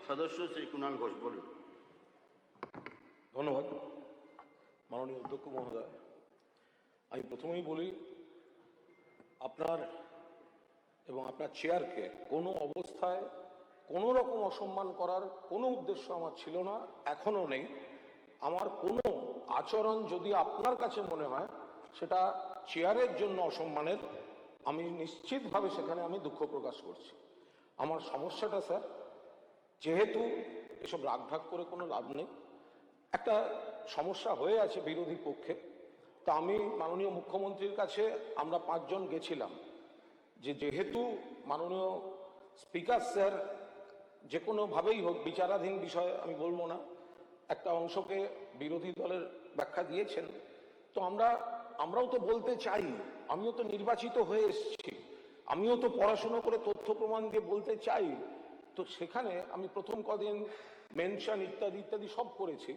সদস্য শ্রী কুণাল ঘোষ, বলুন। ধন্যবাদ মাননীয় অধ্যক্ষ মহোদয়। আমি প্রথমেই বলি, আপনার এবং আপনার চেয়ারকে কোনো অবস্থায় কোনো রকম অসম্মান করার কোনো উদ্দেশ্য আমার ছিল না, এখনো নেই। আমার কোনো আচরণ যদি আপনার কাছে মনে হয় সেটা চেয়ারের জন্য অসম্মানের, আমি নিশ্চিতভাবে সেখানে আমি দুঃখ প্রকাশ করছি। আমার সমস্যাটা স্যার, যেহেতু এসব রাগঢাক করে কোনো লাভ নেই, একটা সমস্যা হয়ে আছে বিরোধী পক্ষে, তা আমি মাননীয় মুখ্যমন্ত্রীর কাছে আমরা 5 জন গেছিলাম যে যেহেতু মাননীয় স্পিকার স্যার যে কোনোভাবেই হোক, বিচারাধীন বিষয় আমি বলবো না, একটা অংশকে বিরোধী দলের ব্যাখ্যা দিয়েছেন, তো আমরাও তো বলতে চাই, আমিও তো নির্বাচিত হয়ে এসেছি, আমিও তো পড়াশোনা করে তথ্য প্রমাণ দিয়ে বলতে চাই। তো সেখানে আমি প্রথম কদিন মেনশন ইত্যাদি ইত্যাদি সব করেছি।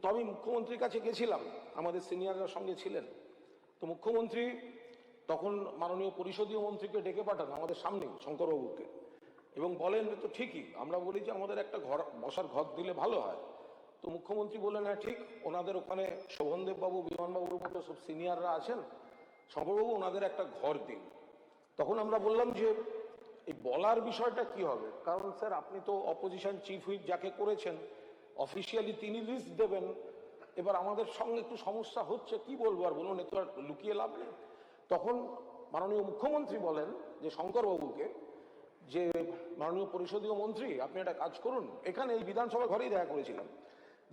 তো আমি মুখ্যমন্ত্রীর কাছে গেছিলাম, আমাদের সিনিয়ররা সঙ্গে ছিলেন। তো মুখ্যমন্ত্রী তখন মাননীয় পরিষদীয় মন্ত্রীকে ডেকে পাঠান আমাদের সামনে, শঙ্করবাবুকে, এবং বলেন তো ঠিকই, আমরা বলি যে আমাদের একটা ঘর, বসার ঘর দিলে ভালো হয়। তো মুখ্যমন্ত্রী বললেন হ্যাঁ ঠিক, ওনাদের ওখানে শোভনদেব বাবু, বিমানবাবুর মতো সব সিনিয়ররা আছেন, শঙ্করবাবু ওনাদের একটা ঘর দিন। তখন আমরা বললাম যে এই বলার বিষয়টা কি হবে, কারণ স্যার আপনি তো অপোজিশন চিফ হুইপ যাকে করেছেন, অফিসিয়ালি তিনি লিস্ট দেবেন। এবার আমাদের সঙ্গে একটু সমস্যা হচ্ছে, কি বলবো আর বলুন, একটু আর লুকিয়ে লাভ নেই। তখন মাননীয় মুখ্যমন্ত্রী বলেন যে শঙ্করবাবুকে, যে মাননীয় পরিষদীয় মন্ত্রী আপনি একটা কাজ করুন, এখানে এই বিধানসভা ঘরেই দেখা করেছিলাম,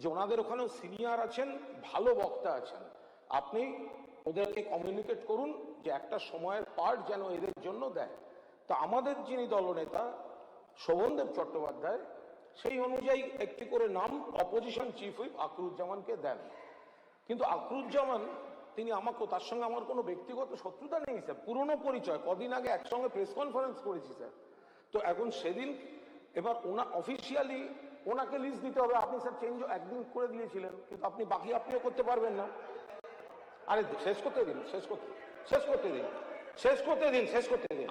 যে ওনাদের ওখানেও সিনিয়র আছেন, ভালো বক্তা আছেন, আপনি ওদেরকে কমিউনিকেট করুন যে একটা সময়ের পার্ট যেন এদের জন্য দেয়। তা আমাদের যিনি দলনেতা শোভনদেব চট্টোপাধ্যায় সেই অনুযায়ী একটি করে নাম অপোজিশন চিফ হুইপ আকরুজ্জামানকে দেন। কিন্তু আকরুজ্জামান তিনি আমাকে, তার সঙ্গে আমার কোনো ব্যক্তিগত শত্রুতা নেই স্যার, পুরনো পরিচয়, কদিন আগে একসঙ্গে প্রেস কনফারেন্স করেছি স্যার। তো এখন সেদিন এবার অফিসিয়ালি ওনাকে লিস্ট দিতে হবে। আপনি স্যার চেঞ্জ একদিন করে দিয়েছিলেন, কিন্তু আপনি বাকি আপনিও করতে পারবেন না। আরে শেষ করতে দিন, শেষ করতে দিন।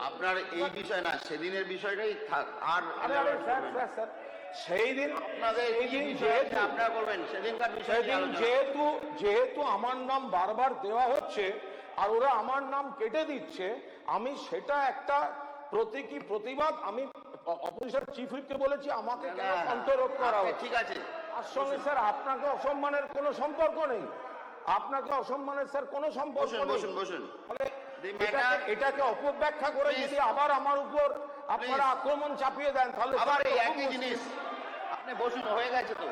আপনার এই বিষয় না, সেদিনের বিষয়টাই থাক। আর স্যার সেই দিন আপনাদের আপনারা বলবেন সেদিনকার বিষয়। যেহেতু আমার নাম বারবার দেওয়া হচ্ছে আর ওরা আমার নাম কেটে দিচ্ছে, আমি সেটা একটা প্রতীকী প্রতিবাদ আমি অপোজিশন চিফ হুইপকে বলেছি আমাকে কেন অন্তরোধ করা হবে। ঠিক আছে, আর সঙ্গে স্যার আপনাকে অসম্মানের কোনো সম্পর্ক নেই, আপনাকে অসম্মানের স্যার কোনো সম্পর্ক নেই। বসুন। এটাকে অপব্যাখ্যা করে যদি আবার আমার উপর আপনারা আক্রমণ চাপিয়ে দেন, তাহলে আবার এই একই জিনিস। আপনি বসুন, হয়ে গেছে তো।